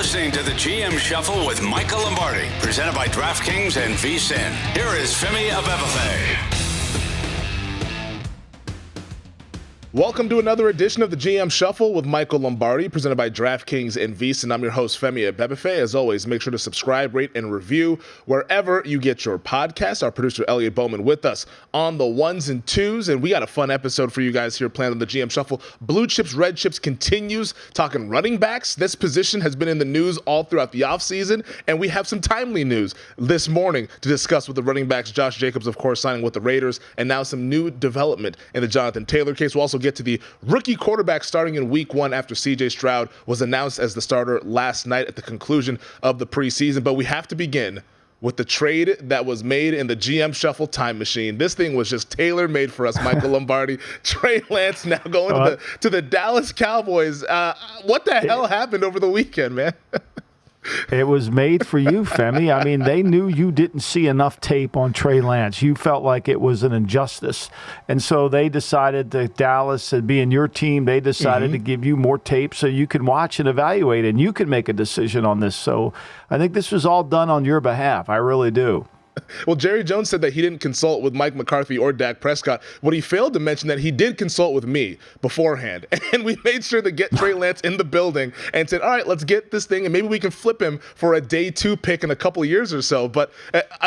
listening to the GM Shuffle with Michael Lombardi, presented by DraftKings and VSiN. Here is Femi Abebefe. Welcome to another edition of the GM Shuffle with Michael Lombardi, presented by DraftKings and VSiN. I'm your host, Femi Abebefe. As always, make sure to subscribe, rate, and review wherever you get your podcasts. Our producer, Elliot Bowman, with us on the ones and twos, and we got a fun episode for you guys here planned on the GM Shuffle. Blue Chips, Red Chips continues, talking running backs. This position has been in the news all throughout the offseason, and we have some timely news this morning to discuss with the running backs. Josh Jacobs, of course, signing with the Raiders, and now some new development in the Jonathan Taylor case. We'll also get to the rookie quarterback starting in week one after C.J. Stroud was announced as the starter last night at the conclusion of the preseason. But we have to begin with the trade that was made in the GM Shuffle time machine. This thing was just tailor-made for us, Michael Lombardi. Trey Lance now going to the Dallas Cowboys. What the hell happened over the weekend, man? It was made for you, Femi. I mean, they knew you didn't see enough tape on Trey Lance. You felt like it was an injustice. And so they decided that Dallas, and being your team, they decided to give you more tape so you can watch and evaluate, and you can make a decision on this. So I think this was all done on your behalf. I really do. Well, Jerry Jones said that he didn't consult with Mike McCarthy or Dak Prescott. What he failed to mention that he did consult with me beforehand. And we made sure to get Trey Lance in the building and said, all right, let's get this thing, and maybe we can flip him for a day 2 pick in a couple of years or so. But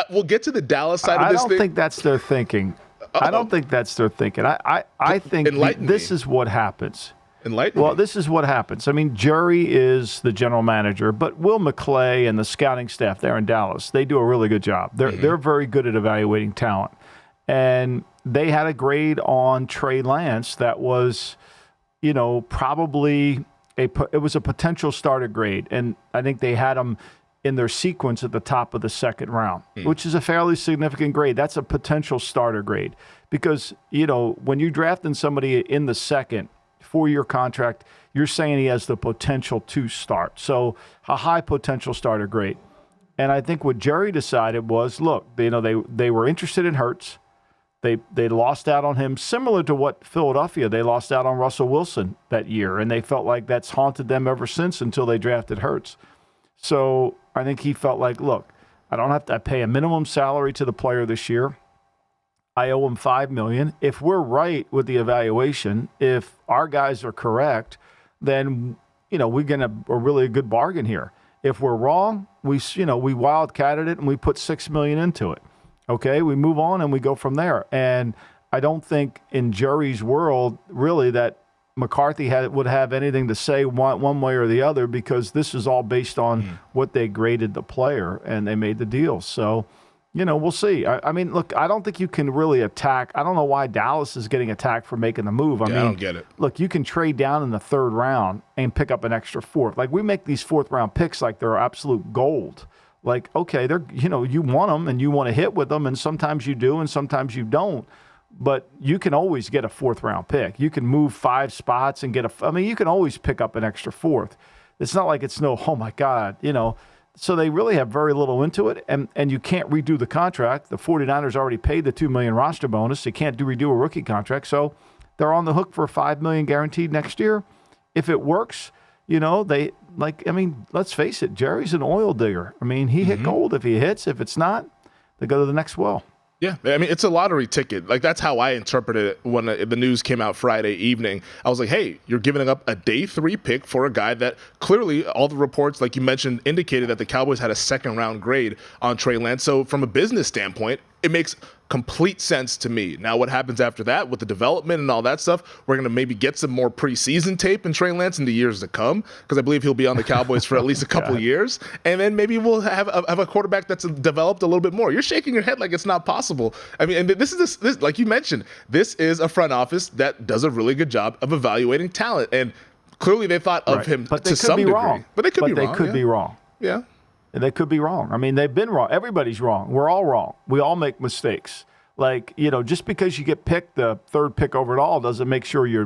we'll get to the Dallas side of this thing. I don't think that's their thinking. I don't think that's their thinking. I think this is what happens. Well, this is what happens. I mean, Jerry is the general manager, but Will McClay and the scouting staff there in Dallas, they do a really good job. They're very good at evaluating talent. And they had a grade on Trey Lance that was, probably it was a potential starter grade. And I think they had him in their sequence at the top of the second round, which is a fairly significant grade. That's a potential starter grade because, when you're drafting somebody in the second, 4-year contract, you're saying he has the potential to start. So a high potential starter grade. And I think what Jerry decided was, look, they were interested in Hurts. They lost out on him, similar to what Philadelphia, they lost out on Russell Wilson that year. And they felt like that's haunted them ever since until they drafted Hurts. So I think he felt like, look, I don't have to pay a minimum salary to the player this year. I owe him $5 million. If we're right with the evaluation, if our guys are correct, then we're getting a really good bargain here. If we're wrong, we wildcatted it and we put $6 million into it. Okay, we move on and we go from there. And I don't think in Jerry's world really that McCarthy would have anything to say one way or the other because this is all based on what they graded the player and they made the deal. So. We'll see. I mean, look, I don't think you can really attack. I don't know why Dallas is getting attacked for making the move. I don't get it. Look, you can trade down in the third round and pick up an extra fourth. Like, we make these fourth-round picks like they're absolute gold. Like, okay, they're you want them and you want to hit with them, and sometimes you do and sometimes you don't. But you can always get a fourth-round pick. You can move 5 spots and you can always pick up an extra fourth. It's not like it's oh, my God, So they really have very little into it, and you can't redo the contract. The 49ers already paid the $2 million roster bonus. They can't redo a rookie contract, so they're on the hook for $5 million guaranteed next year. If it works, let's face it, Jerry's an oil digger. I mean, he hit gold if he hits. If it's not, they go to the next well. Yeah, I mean, it's a lottery ticket. Like, that's how I interpreted it when the news came out Friday evening. I was like, hey, you're giving up a day 3 pick for a guy that clearly all the reports, like you mentioned, indicated that the Cowboys had a second-round grade on Trey Lance. So from a business standpoint, it makes complete sense to me. Now, what happens after that with the development and all that stuff, we're going to maybe get some more preseason tape in Trey Lance in the years to come, because I believe he'll be on the Cowboys for at least a couple of years. And then maybe we'll have a quarterback that's developed a little bit more. You're shaking your head like it's not possible. I mean, and this like you mentioned, this is a front office that does a really good job of evaluating talent. And clearly they thought of him to some degree. But they could be wrong. Yeah. They could be wrong. I mean, they've been wrong. Everybody's wrong. We're all wrong. We all make mistakes. Like, just because you get picked the third pick overall doesn't make sure you're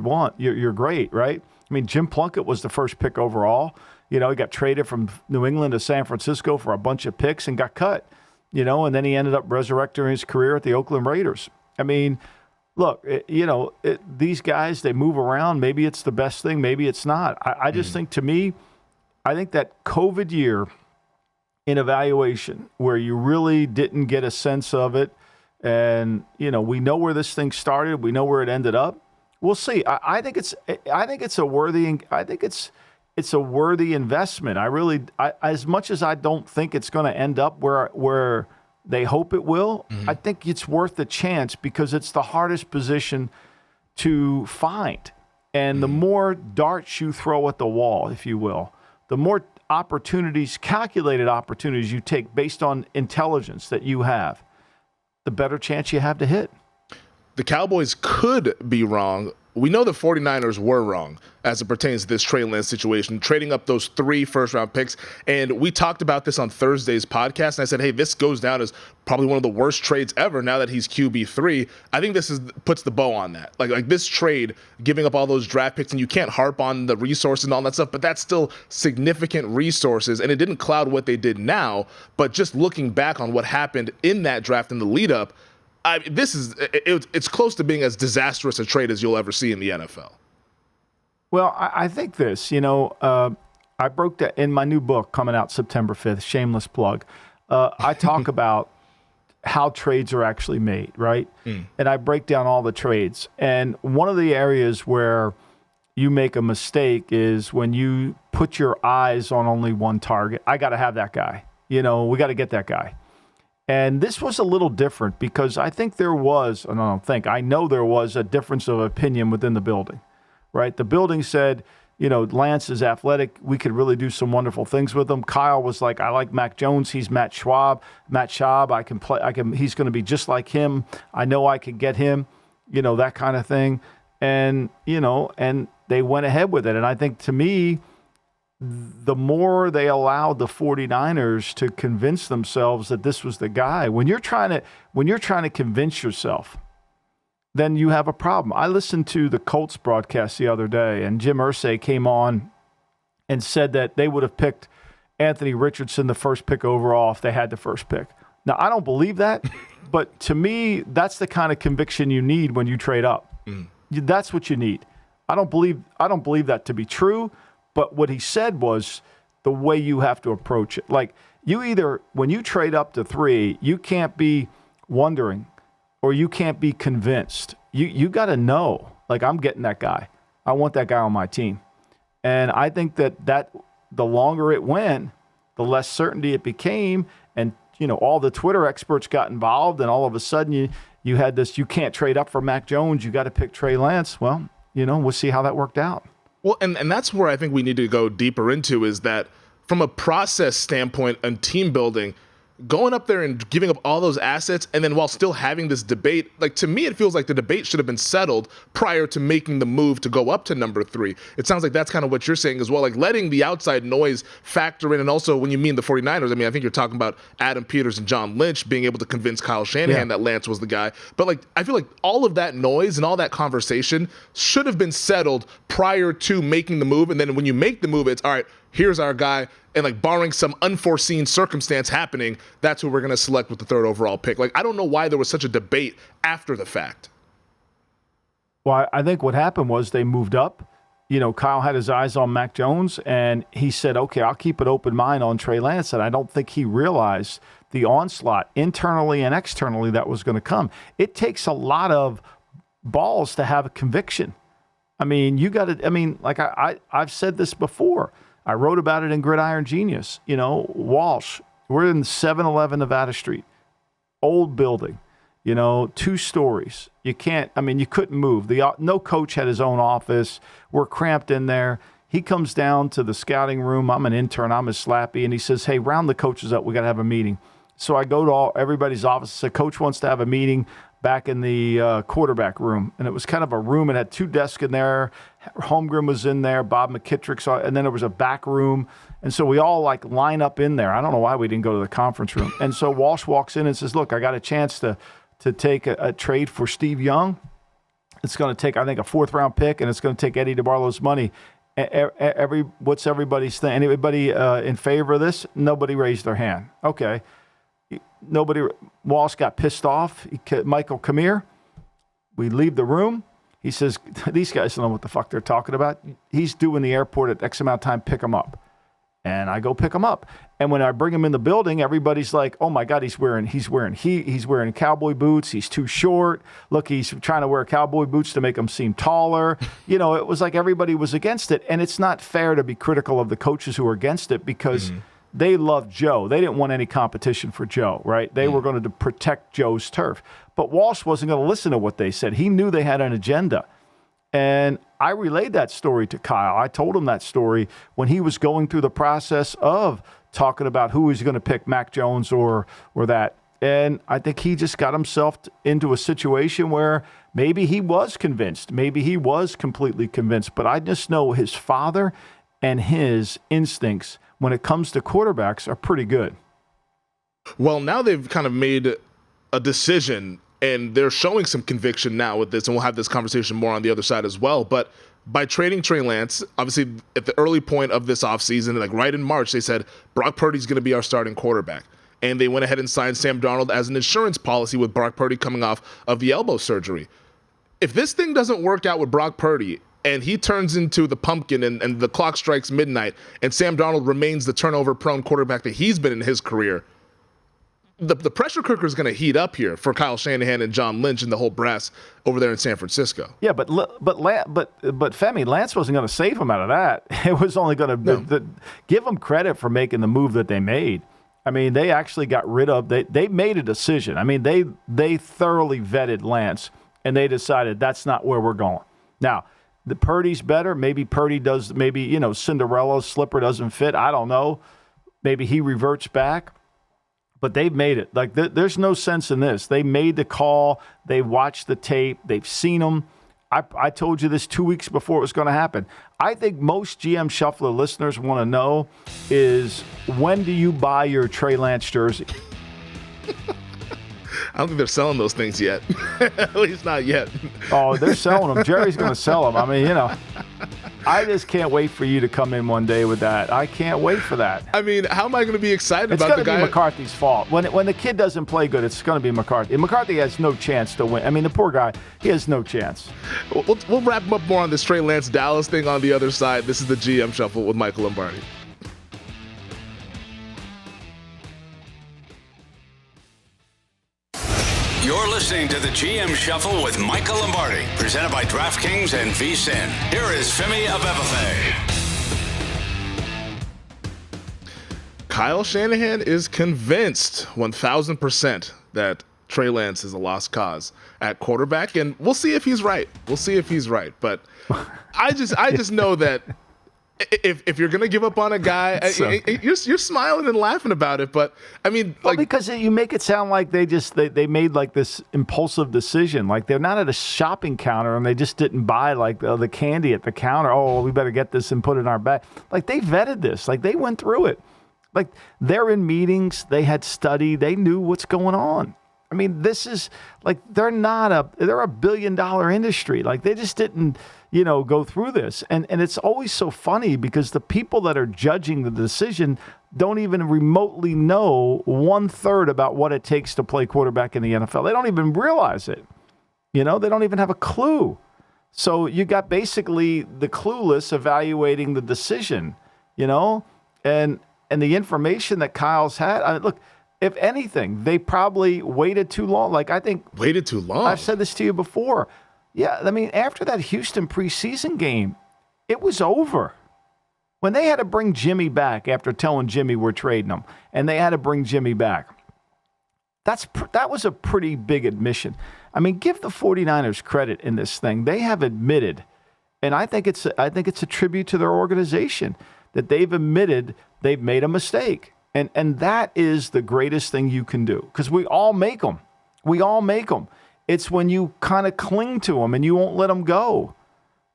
great, right? I mean, Jim Plunkett was the first pick overall. He got traded from New England to San Francisco for a bunch of picks and got cut, and then he ended up resurrecting his career at the Oakland Raiders. I mean, look, these guys, they move around. Maybe it's the best thing. Maybe it's not. I just think, to me, I think that COVID year in evaluation where you really didn't get a sense of it, and we know where this thing started, we know where it ended up. We'll see. I think it's a worthy investment. As much as I don't think it's going to end up where they hope it will, I think it's worth the chance because it's the hardest position to find. And the more darts you throw at the wall, if you will, the more calculated opportunities you take based on intelligence that you have, the better chance you have to hit. The Cowboys could be wrong. We know the 49ers were wrong as it pertains to this Trey Lance situation, trading up those 3 first-round picks. And we talked about this on Thursday's podcast, and I said, hey, this goes down as probably one of the worst trades ever now that he's QB3. I think this puts the bow on that. Like this trade, giving up all those draft picks, and you can't harp on the resources and all that stuff, but that's still significant resources, and it didn't cloud what they did now. But just looking back on what happened in that draft in the lead-up, it's close to being as disastrous a trade as you'll ever see in the NFL. Well, I think this, I broke that in my new book coming out September 5th, shameless plug. I talk about how trades are actually made, right? And I break down all the trades. And one of the areas where you make a mistake is when you put your eyes on only one target. I got to have that guy. We got to get that guy. And this was a little different because I think I know there was a difference of opinion within the building, right? The building said, Lance is athletic. We could really do some wonderful things with him. Kyle was like, I like Mac Jones. He's Matt Schaub. He's going to be just like him. I know I could get him, that kind of thing. And, and they went ahead with it. And I think to me, the more they allowed the 49ers to convince themselves that this was the guy, when you're trying to convince yourself, then you have a problem. I listened to the Colts broadcast the other day, and Jim Irsay came on and said that they would have picked Anthony Richardson the first pick overall if they had the first pick. Now, I don't believe that, but to me, that's the kind of conviction you need when you trade up. That's what you need. I don't believe that to be true. But what he said was the way you have to approach it. Like when you trade up to 3, you can't be wondering or you can't be convinced. You got to know, like, I'm getting that guy. I want that guy on my team. And I think that the longer it went, the less certainty it became. And, all the Twitter experts got involved, and all of a sudden you had this, you can't trade up for Mac Jones. You got to pick Trey Lance. Well, we'll see how that worked out. Well, and that's where I think we need to go deeper into is that from a process standpoint and team building, going up there and giving up all those assets and then while still having this debate, like to me, it feels like the debate should have been settled prior to making the move to go up to number 3. It sounds like that's kind of what you're saying as well, like letting the outside noise factor in. And also when you mean the 49ers, I think you're talking about Adam Peters and John Lynch being able to convince Kyle Shanahan that Lance was the guy. But like, I feel like all of that noise and all that conversation should have been settled prior to making the move. And then when you make the move, it's all right, here's our guy. And like barring some unforeseen circumstance happening, that's who we're going to select with the 3rd overall pick. Like, I don't know why there was such a debate after the fact. Well, I think what happened was they moved up. Kyle had his eyes on Mac Jones, and he said, okay, I'll keep an open mind on Trey Lance. And I don't think he realized the onslaught internally and externally that was going to come. It takes a lot of balls to have a conviction. You got to, I've said this before. I wrote about it in Gridiron Genius. Walsh, we're in 711 Nevada Street, old building, 2 stories. You couldn't move. No coach had his own office. We're cramped in there. He comes down to the scouting room. I'm an intern. I'm his slappy. And he says, hey, round the coaches up. We got to have a meeting. So I go to everybody's office. I said, Coach wants to have a meeting back in the quarterback room. And it was kind of a room. It had 2 desks in there. Holmgren was in there, Bob McKittrick, and then there was a back room. And so we all line up in there. I don't know why we didn't go to the conference room. And so Walsh walks in and says, look, I got a chance to take a trade for Steve Young. It's going to take, I think, a 4th-round pick, and it's going to take Eddie DeBartolo's money. What's everybody's thing? Anybody in favor of this? Nobody raised their hand. Okay. Walsh got pissed off. Michael, come here. We leave the room. He says, these guys don't know what the fuck they're talking about. He's due in the airport at X amount of time, pick him up. And I go pick him up. And when I bring him in the building, everybody's like, "Oh my God, he's wearing cowboy boots. He's too short. Look, he's trying to wear cowboy boots to make him seem taller." It was like everybody was against it. And it's not fair to be critical of the coaches who are against it because they loved Joe. They didn't want any competition for Joe, right? They were going to protect Joe's turf. But Walsh wasn't going to listen to what they said. He knew they had an agenda. And I relayed that story to Kyle. I told him that story when he was going through the process of talking about who he's going to pick, Mac Jones or that. And I think he just got himself into a situation where maybe he was convinced. Maybe he was completely convinced. But I just know his father and his instincts when it comes to quarterbacks are pretty good. Well, now they've kind of made a decision, and they're showing some conviction now with this, and we'll have this conversation more on the other side as well. But by trading Trey Lance, obviously at the early point of this offseason, like right in March, they said Brock Purdy's going to be our starting quarterback. And they went ahead and signed Sam Darnold as an insurance policy with Brock Purdy coming off of the elbow surgery. If this thing doesn't work out with Brock Purdy and he turns into the pumpkin and the clock strikes midnight and Sam Darnold remains the turnover-prone quarterback that he's been in his career, the pressure cooker is going to heat up here for Kyle Shanahan and John Lynch and the whole brass over there in San Francisco. Yeah, but Femi, Lance wasn't going to save him out of that. It was only going to give him credit for making the move that they made. I mean, they actually got rid of. They made a decision. I mean, they thoroughly vetted Lance, and they decided that's not where we're going. Now, the Purdy's better. Maybe Purdy does. Maybe Cinderella's slipper doesn't fit. I don't know. Maybe he reverts back. But they've made it. Like, there's no sense in this. They made the call. They watched the tape. They've seen them. I told you this 2 weeks before it was going to happen. I think most GM Shuffler listeners want to know is, when do you buy your Trey Lance jersey? I don't think they're selling those things yet. At least not yet. Oh, they're selling them. Jerry's going to sell them. I mean, I just can't wait for you to come in one day with that. I can't wait for that. I mean, how am I going to be excited about the guy? It's going to be McCarthy's fault. When the kid doesn't play good, it's going to be McCarthy. McCarthy has no chance to win. I mean, the poor guy, he has no chance. We'll wrap up more on this Trey Lance Dallas thing on the other side. This is the GM Shuffle with Michael Lombardi. You're listening to the GM Shuffle with Michael Lombardi, presented by DraftKings and VSiN. Here is Femi Abebefe. Kyle Shanahan is convinced 1,000% that Trey Lance is a lost cause at quarterback, and we'll see if he's right. But I just know that if you're gonna give up on a guy, you're smiling and laughing about it, but I mean, because you make it sound like they made like this impulsive decision, like they're not at a shopping counter and they just didn't buy like the candy at the counter. Oh, we better get this and put it in our bag. Like, they vetted this, like they went through it, like they're in meetings, they had study, they knew what's going on. I mean, this is like they're a $1 billion industry. Like, they just didn't go through this. And it's always so funny because the people that are judging the decision don't even remotely know 1/3 about what it takes to play quarterback in the NFL. They don't even realize it. They don't even have a clue. So you got basically the clueless evaluating the decision, and the information that Kyle's had. I mean, look, if anything, they probably waited too long. Like, I think waited too long. I've said this to you before. Yeah, I mean, after that Houston preseason game, it was over. When they had to bring Jimmy back after telling Jimmy we're trading him, and they had to bring Jimmy back, that was a pretty big admission. I mean, give the 49ers credit in this thing. They have admitted, and I think it's a tribute to their organization, that they've admitted they've made a mistake. And that is the greatest thing you can do, because we all make them. It's when you kind of cling to them and you won't let them go.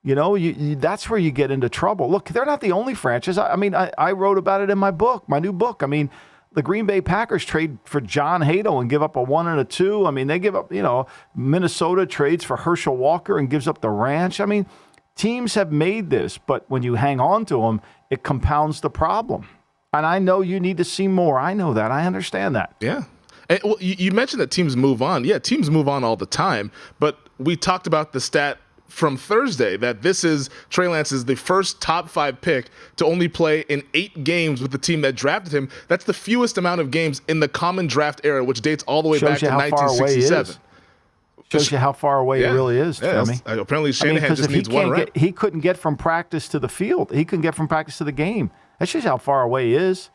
That's where you get into trouble. Look, they're not the only franchise. I mean, I wrote about it in my new book. I mean, the Green Bay Packers trade for John Hadle and give up a 1 and a 2. I mean, they give up, Minnesota trades for Herschel Walker and gives up the ranch. I mean, teams have made this, but when you hang on to them, it compounds the problem. And I know you need to see more. I know that. I understand that. Yeah. And, well, you mentioned that teams move on. Yeah, teams move on all the time. But we talked about the stat from Thursday that Trey Lance is the first top 5 pick to only play in 8 games with the team that drafted him. That's the fewest amount of games in the common draft era, which dates all the way back to 1967. Shows you how far away it really is, Femi. Apparently Shanahan just needs one rep. He couldn't get from practice to the field. He couldn't get from practice to the game. That shows you how far away he is.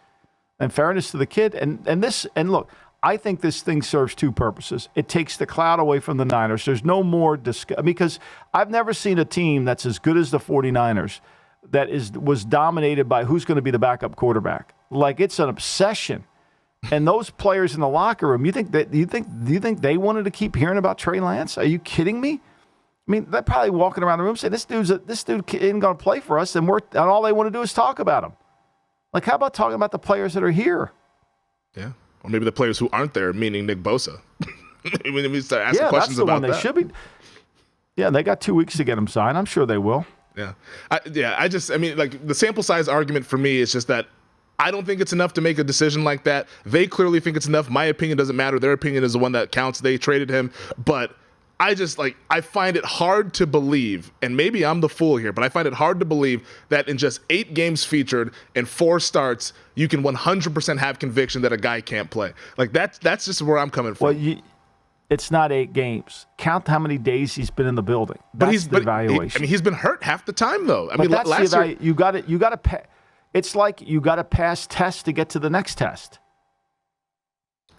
In fairness to the kid. And look, I think this thing serves 2 purposes. It takes the cloud away from the Niners. There's no more because I've never seen a team that's as good as the 49ers that was dominated by who's going to be the backup quarterback. Like, it's an obsession. And those players in the locker room, do you think they wanted to keep hearing about Trey Lance? Are you kidding me? I mean, they're probably walking around the room saying, this dude isn't going to play for us, and all they want to do is talk about him. Like, how about talking about the players that are here? Yeah. Or maybe the players who aren't there, meaning Nick Bosa. When we start asking questions about that. They should be. Yeah, they got 2 weeks to get him signed. I'm sure they will. Yeah. The sample size argument for me is just that I don't think it's enough to make a decision like that. They clearly think it's enough. My opinion doesn't matter. Their opinion is the one that counts. They traded him. But I find it hard to believe, and maybe I'm the fool here, but I find it hard to believe that in just 8 games featured and 4 starts, you can 100% have conviction that a guy can't play. Like, that's just where I'm coming from. Well, it's not 8 games. Count how many days he's been in the building. That's the evaluation. He's been hurt half the time, though. Last year, you got to. It's like you got to pass tests to get to the next test.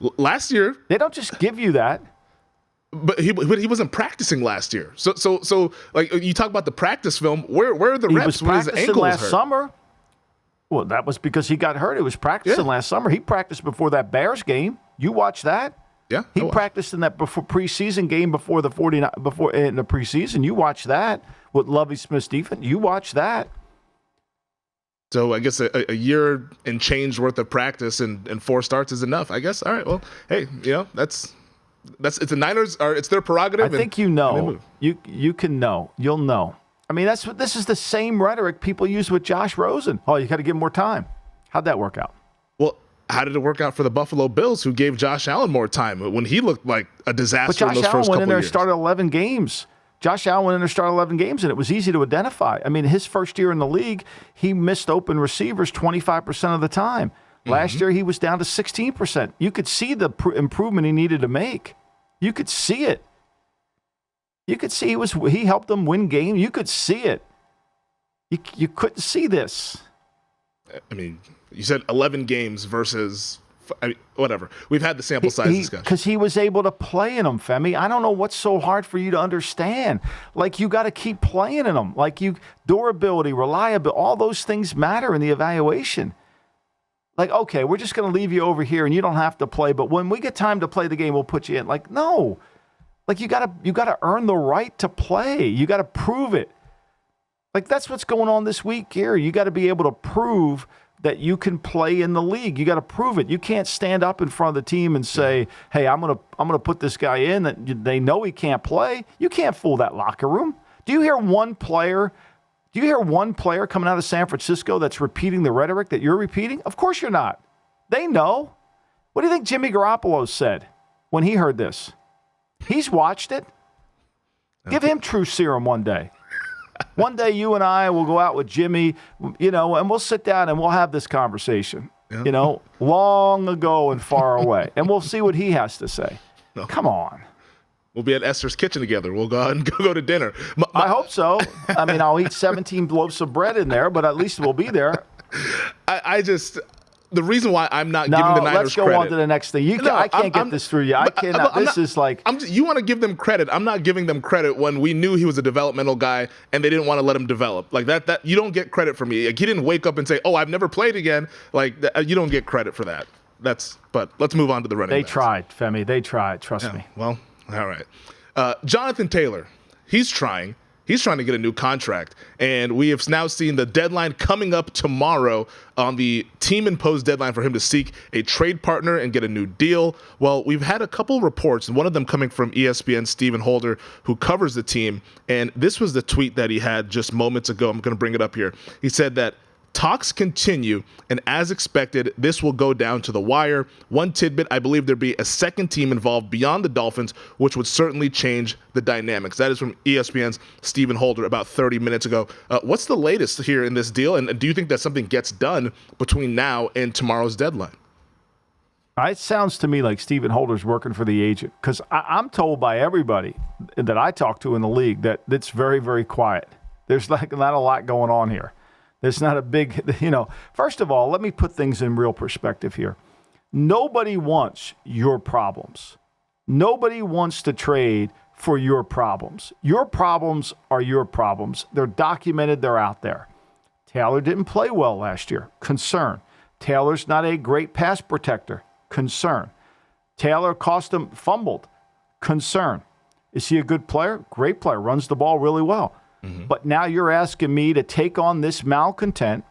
Last year, they don't just give you that. But he wasn't practicing last year. So like, you talk about the practice film. Where are the reps when his ankle was hurt? Last summer. Well, that was because he got hurt. He was practicing last summer. He practiced before that Bears game. You watched that? Yeah. He practiced in that preseason game before the 49 before in the preseason. You watched that with Lovie Smith's defense. You watched that. So I guess a year and change worth of practice and 4 starts is enough, I guess. All right. Well, hey, it's the Niners it's their prerogative. I think you can know. You'll know. I mean, this is the same rhetoric people use with Josh Rosen. Oh, you got to give him more time. How'd that work out? Well, how did it work out for the Buffalo Bills, who gave Josh Allen more time when he looked like a disaster in those first couple years? But Josh Allen went in there and started 11 games. Josh Allen went in there and started 11 games, and it was easy to identify. I mean, his first year in the league, he missed open receivers 25% of the time. Last year, he was down to 16%. You could see the improvement he needed to make. You could see it. You could see he helped them win games. You could see it. You couldn't see this. I mean, you said 11 games versus whatever. We've had the sample size discussion. Because he was able to play in them, Femi. I don't know what's so hard for you to understand. Like, you got to keep playing in them. Like, durability, reliability, all those things matter in the evaluation. Like, okay, we're just going to leave you over here and you don't have to play, but when we get time to play the game, we'll put you in. Like, no. Like, you got to earn the right to play. You got to prove it. Like, that's what's going on this week here. You got to be able to prove that you can play in the league. You got to prove it. You can't stand up in front of the team and say, "Hey, I'm gonna put this guy in that they know he can't play." You can't fool that locker room. Do you hear one player coming out of San Francisco that's repeating the rhetoric that you're repeating? Of course you're not. They know. What do you think Jimmy Garoppolo said when he heard this? He's watched it. Give him true serum one day. One day you and I will go out with Jimmy, and we'll sit down and we'll have this conversation, long ago and far away. And we'll see what he has to say. No. Come on. We'll be at Esther's kitchen together. We'll go out and go to dinner. I hope so. I mean, I'll eat 17 loaves of bread in there, but at least we'll be there. The reason why I'm not giving the Niners credit. Let's go on to the next thing. I can't get this through you. I cannot. You want to give them credit. I'm not giving them credit when we knew he was a developmental guy and they didn't want to let him develop. Like that you don't get credit for me. Like, he didn't wake up and say, "Oh, I've never played again." Like you don't get credit for that. But let's move on to the running backs. They tried, Femi. They tried. Trust me. Well, all right. Jonathan Taylor, he's trying. He's trying to get a new contract, and we have now seen the deadline coming up tomorrow on the team-imposed deadline for him to seek a trade partner and get a new deal. Well, we've had a couple reports, and one of them coming from ESPN's Stephen Holder, who covers the team, and this was the tweet that he had just moments ago. I'm going to bring it up here. He said that Talks continue, and as expected, this will go down to the wire. One tidbit, I believe there'd be a second team involved beyond the Dolphins, which would certainly change the dynamics. That is from ESPN's Stephen Holder about 30 minutes ago. What's the latest here in this deal, and do you think that something gets done between now and tomorrow's deadline? It sounds to me like Stephen Holder's working for the agent, because I'm told by everybody that I talk to in the league that it's very, very quiet. There's not a lot going on here. There's not a big, first of all, let me put things in real perspective here. Nobody wants your problems. Nobody wants to trade for your problems. Your problems are your problems. They're documented. They're out there. Taylor didn't play well last year. Concern. Taylor's not a great pass protector. Concern. Taylor fumbled. Concern. Is he a good player? Great player. Runs the ball really well. But now you're asking me to take on this malcontent.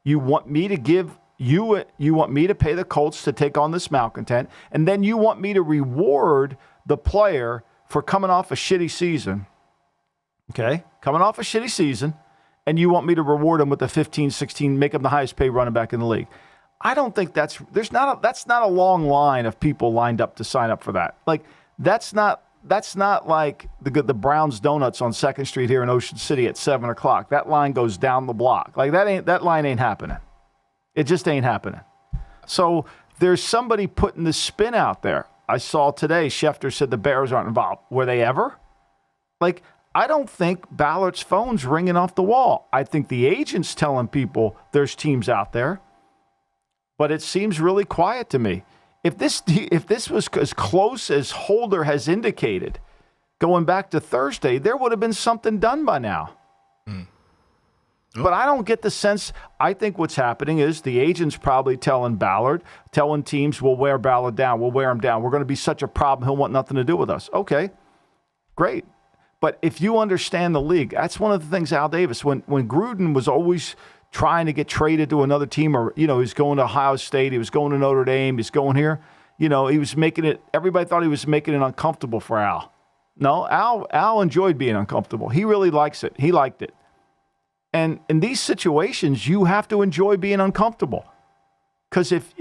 You want me to you want me to pay the Colts to take on this malcontent, and then you want me to reward the player for coming off a shitty season. Okay? Coming off a shitty season, and you want me to reward him with a 15, 16, make him the highest paid running back in the league. I don't think that's not a long line of people lined up to sign up for that. Like, that's not like the Brown's Donuts on 2nd Street here in Ocean City at 7 o'clock. That line goes down the block. Like, that line ain't happening. It just ain't happening. So there's somebody putting this spin out there. I saw today Schefter said the Bears aren't involved. Were they ever? Like, I don't think Ballard's phone's ringing off the wall. I think the agent's telling people there's teams out there. But it seems really quiet to me. If this was as close as Holder has indicated, going back to Thursday, there would have been something done by now. Oh. But I don't get the sense. I think what's happening is the agent's probably telling teams, we'll wear Ballard down, we'll wear him down. We're going to be such a problem, he'll want nothing to do with us. Okay, great. But if you understand the league, that's one of the things Al Davis, when Gruden was always trying to get traded to another team, or, he's going to Ohio State, he was going to Notre Dame, he's going here, he was making it, everybody thought he was making it uncomfortable for Al. No, Al enjoyed being uncomfortable. He really likes it. He liked it. And in these situations, you have to enjoy being uncomfortable. Because if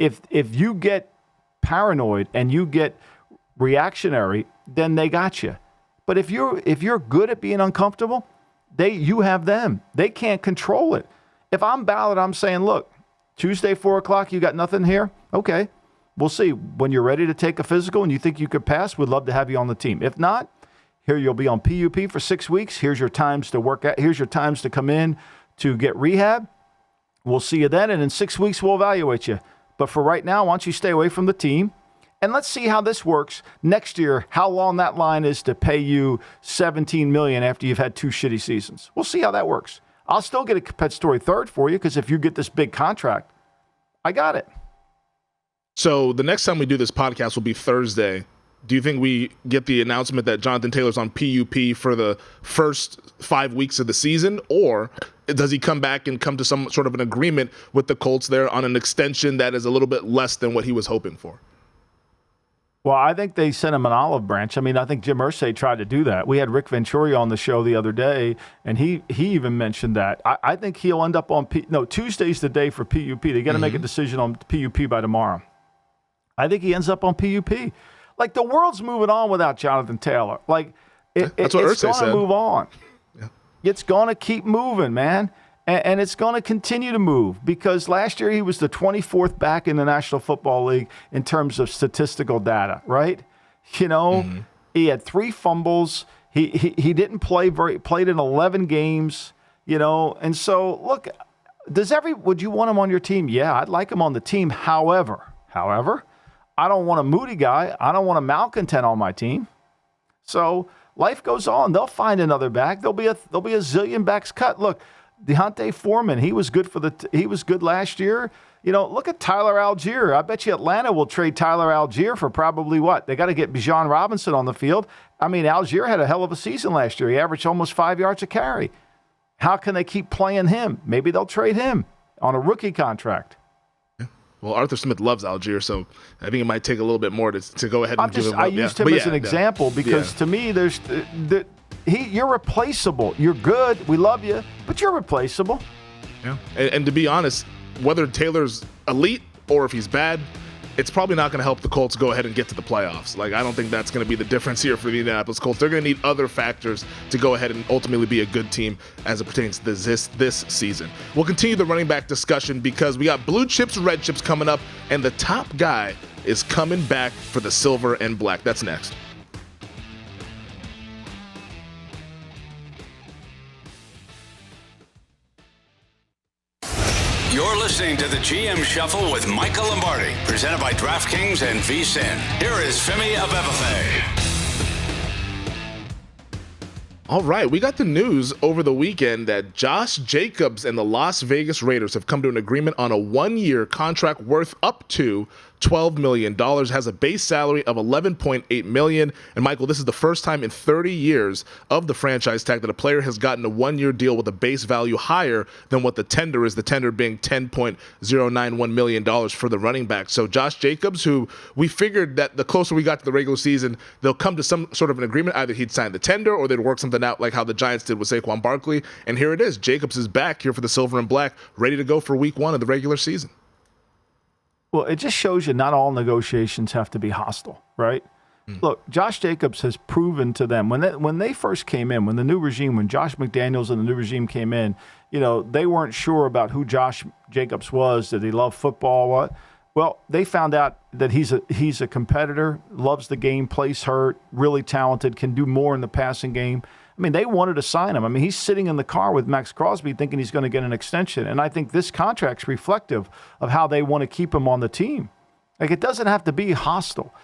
you get paranoid and you get reactionary, then they got you. But if you're good at being uncomfortable, you have them. They can't control it. If I'm Ballard, I'm saying, look, Tuesday, 4 o'clock, you got nothing here? Okay, we'll see. When you're ready to take a physical and you think you could pass, we'd love to have you on the team. If not, here you'll be on PUP for 6 weeks. Here's your times to work out. Here's your times to come in to get rehab. We'll see you then, and in 6 weeks, we'll evaluate you. But for right now, why don't you stay away from the team? And let's see how this works next year, how long that line is to pay you $17 million after you've had 2 shitty seasons. We'll see how that works. I'll still get a compensatory third for you, because if you get this big contract, I got it. So the next time we do this podcast will be Thursday. Do you think we get the announcement that Jonathan Taylor's on PUP for the first 5 weeks of the season, or does he come back and come to some sort of an agreement with the Colts there on an extension that is a little bit less than what he was hoping for? Well, I think they sent him an olive branch. I mean, I think Jim Irsay tried to do that. We had Rick Venturi on the show the other day, and he even mentioned that. I think he'll end up on Tuesday's the day for PUP. They got to make a decision on PUP by tomorrow. I think he ends up on PUP. Like, the world's moving on without Jonathan Taylor. Like, that's what it's Irsay going to move on. Yeah. It's going to keep moving, man. And it's going to continue to move, because last year he was the 24th back in the National Football League in terms of statistical data, right? He had 3 fumbles. He didn't play played in 11 games, And so, look, would you want him on your team? Yeah, I'd like him on the team. However, I don't want a moody guy. I don't want a malcontent on my team. So life goes on. They'll find another back. There'll be a zillion backs cut. Look, Deontay Foreman, he was good he was good last year. Look at Tyler Algier. I bet you Atlanta will trade Tyler Algier for probably what? They got to get Bijan Robinson on the field. I mean, Algier had a hell of a season last year. He averaged almost 5 yards a carry. How can they keep playing him? Maybe they'll trade him on a rookie contract. Well, Arthur Smith loves Algier, so I think it might take a little bit more to go ahead and give him up. I used him as an example because to me, you're replaceable. You're good. We love you, but you're replaceable. Yeah. And to be honest, whether Taylor's elite or if he's bad, it's probably not going to help the Colts go ahead and get to the playoffs. Like, I don't think that's going to be the difference here for the Indianapolis Colts. They're going to need other factors to go ahead and ultimately be a good team as it pertains to this season. We'll continue the running back discussion because we got blue chips, red chips coming up, and the top guy is coming back for the silver and black. That's next. You're listening to the GM Shuffle with Michael Lombardi, presented by DraftKings and VSiN. Here is Femi Abebefe. All right, we got the news over the weekend that Josh Jacobs and the Las Vegas Raiders have come to an agreement on a one-year contract worth up to $12 million, has a base salary of $11.8 million. And Michael, this is the first time in 30 years of the franchise tag that a player has gotten a one-year deal with a base value higher than what the tender is, the tender being $10.091 million for the running back. So Josh Jacobs, who we figured that the closer we got to the regular season, they'll come to some sort of an agreement. Either he'd sign the tender or they'd work something out like how the Giants did with Saquon Barkley. And here it is. Jacobs is back here for the silver and black, ready to go for week 1 of the regular season. Well, it just shows you not all negotiations have to be hostile, right? Look, Josh Jacobs has proven to them when they first came in, when the new regime, when Josh McDaniels and the new regime came in, they weren't sure about who Josh Jacobs was. Did he love football? What? Well, they found out that he's a competitor, loves the game, plays hurt, really talented, can do more in the passing game. I mean, they wanted to sign him. I mean, he's sitting in the car with Max Crosby thinking he's going to get an extension. And I think this contract's reflective of how they want to keep him on the team. Like, it doesn't have to be hostile.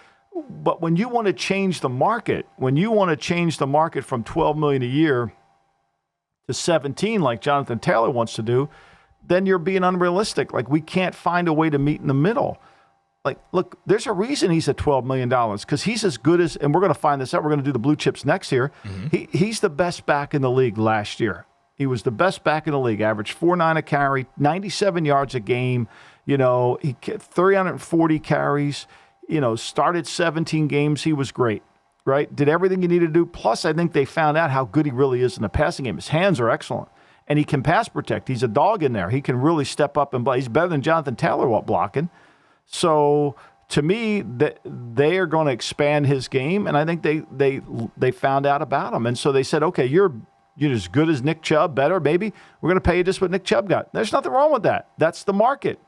But when you want to change the market, from $12 million a year to 17 like Jonathan Taylor wants to do, then you're being unrealistic. Like, we can't find a way to meet in the middle. Like, look, there's a reason he's at $12 million because he's as good as, and we're going to find this out, we're going to do the blue chips next year. He's the best back in the league last year. He was the best back in the league, averaged 4.9 a carry, 97 yards a game, he 340 carries, started 17 games. He was great, right? Did everything he needed to do. Plus, I think they found out how good he really is in the passing game. His hands are excellent. And he can pass protect. He's a dog in there. He can really step up and play. He's better than Jonathan Taylor while blocking. So to me, they are going to expand his game, and I think they found out about him, and so they said, okay, you're as good as Nick Chubb, better, maybe we're going to pay you just what Nick Chubb got. There's nothing wrong with that. That's the market.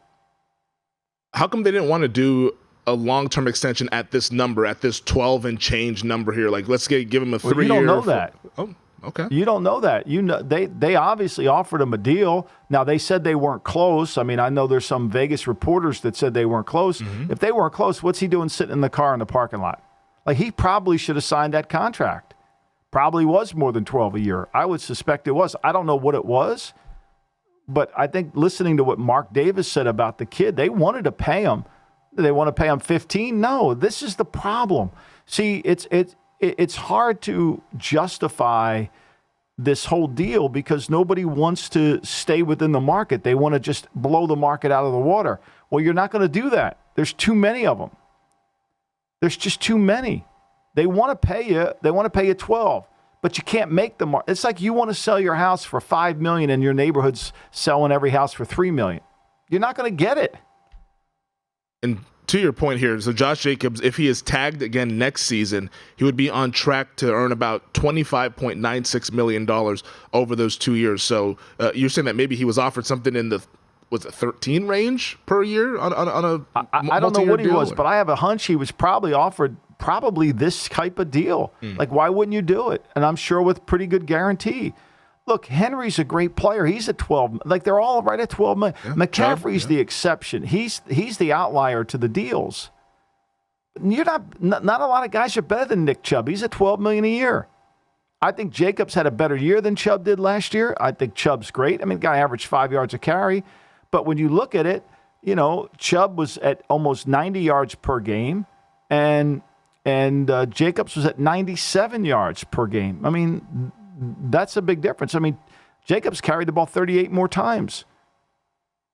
How come they didn't want to do a long-term extension at this number, at this 12 and change number here? Like, let's give him a 3 year. You don't know that. Oh. Okay. You don't know that. They obviously offered him a deal. Now, they said they weren't close. I mean, I know there's some Vegas reporters that said they weren't close. If they weren't close, what's he doing sitting in the car in the parking lot? Like, he probably should have signed that contract. Probably was more than 12 a year. I would suspect it was. I don't know what it was, but I think listening to what Mark Davis said about the kid, they wanted to pay him. Do they want to pay him 15? No, this is the problem. See, it's hard to justify this whole deal because nobody wants to stay within the market. They want to just blow the market out of the water. Well, you're not going to do that. There's too many of them. There's just too many. They want to pay you. They want to pay you 12, but you can't make the market. It's like you want to sell your house for $5 million and your neighborhood's selling every house for $3 million. You're not going to get it. And to your point here, so Josh Jacobs, if he is tagged again next season, he would be on track to earn about $25.96 million over those 2 years. So you're saying that maybe he was offered something in the, was it 13 range per year on a I don't know what he was, but I have a hunch he was probably offered this type of deal. Like, why wouldn't you do it? And I'm sure with pretty good guarantee. Look, Henry's a great player. He's at 12. Like, they're all right at 12 million. Yeah, McCaffrey's the exception. He's the outlier to the deals. Not a lot of guys are better than Nick Chubb. He's at 12 million a year. I think Jacobs had a better year than Chubb did last year. I think Chubb's great. I mean, the guy averaged 5 yards a carry. But when you look at it, Chubb was at almost 90 yards per game, and Jacobs was at 97 yards per game. I mean, that's a big difference. I mean, Jacobs carried the ball 38 more times.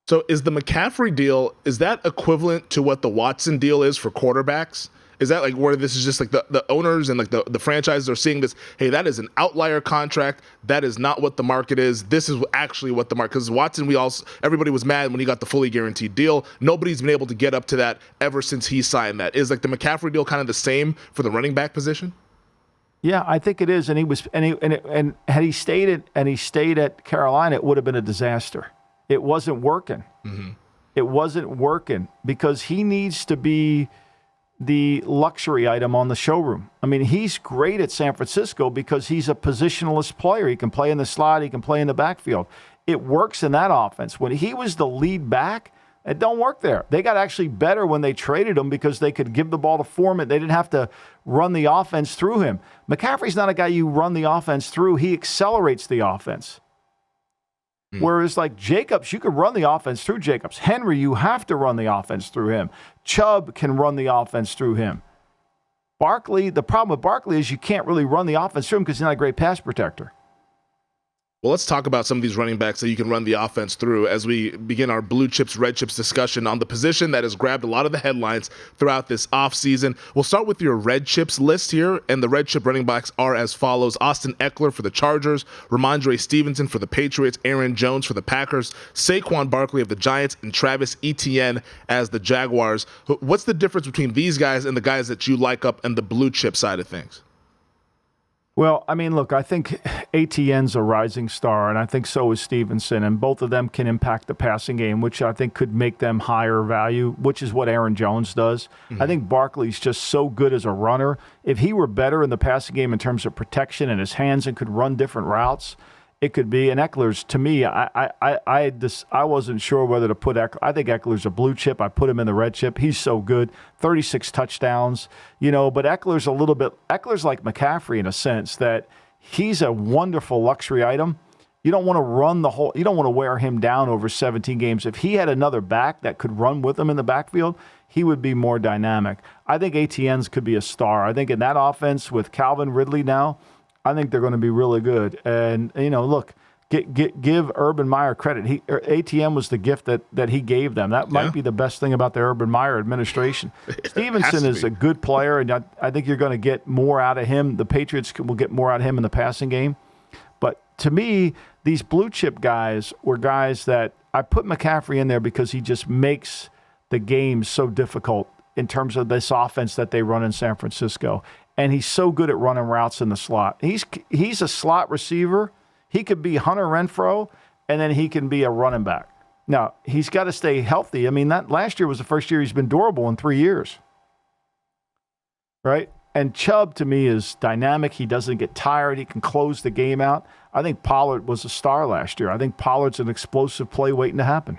So is the McCaffrey deal, is that equivalent to what the Watson deal is for quarterbacks? Is that like where this is just like the owners and like the franchises are seeing this, hey, that is an outlier contract. That is not what the market is. This is actually what the market, because Watson, everybody was mad when he got the fully guaranteed deal. Nobody's been able to get up to that ever since he signed that. Is like the McCaffrey deal kind of the same for the running back position? Yeah, I think it is. And had he stayed at Carolina, it would have been a disaster. It wasn't working. Mm-hmm. It wasn't working because he needs to be the luxury item on the showroom. I mean, he's great at San Francisco because he's a positionless player. He can play in the slot. He can play in the backfield. It works in that offense. When he was the lead back, it don't work there. They got actually better when they traded him because they could give the ball to Foreman. They didn't have to run the offense through him. McCaffrey's not a guy you run the offense through. He accelerates the offense. Whereas like Jacobs, you could run the offense through Jacobs. Henry, you have to run the offense through him. Chubb can run the offense through him. Barkley, the problem with Barkley is you can't really run the offense through him because he's not a great pass protector. Well, let's talk about some of these running backs that you can run the offense through as we begin our blue chips, red chips discussion on the position that has grabbed a lot of the headlines throughout this offseason. We'll start with your red chips list here, and the red chip running backs are as follows. Austin Eckler for the Chargers, Ramondre Stevenson for the Patriots, Aaron Jones for the Packers, Saquon Barkley of the Giants, and Travis Etienne as the Jaguars. What's the difference between these guys and the guys that you like up and the blue chip side of things? Well, I mean, look, I think ATN's a rising star, and I think so is Stevenson, and both of them can impact the passing game, which I think could make them higher value, which is what Aaron Jones does. Mm-hmm. I think Barkley's just so good as a runner. If he were better in the passing game in terms of protection and his hands and could run different routes, it could be. And Eckler's, to me, I wasn't sure whether to put Eckler. I think Eckler's a blue chip. I put him in the red chip. He's so good. 36 touchdowns, but Eckler's Eckler's like McCaffrey in a sense that he's a wonderful luxury item. You don't want to you don't want to wear him down over 17 games. If he had another back that could run with him in the backfield, he would be more dynamic. I think ATN's could be a star. I think in that offense with Calvin Ridley now, I think they're going to be really good. And, look, give Urban Meyer credit. ATM was the gift that he gave them. That might be the best thing about the Urban Meyer administration. Stevenson is a good player, and I think you're going to get more out of him. The Patriots will get more out of him in the passing game. But to me, these blue chip guys were guys that I put McCaffrey in there because he just makes the game so difficult in terms of this offense that they run in San Francisco. And he's so good at running routes in the slot. He's a slot receiver. He could be Hunter Renfrow, and then he can be a running back. Now, he's got to stay healthy. I mean, that last year was the first year he's been durable in 3 years. Right? And Chubb, to me, is dynamic. He doesn't get tired. He can close the game out. I think Pollard was a star last year. I think Pollard's an explosive play waiting to happen.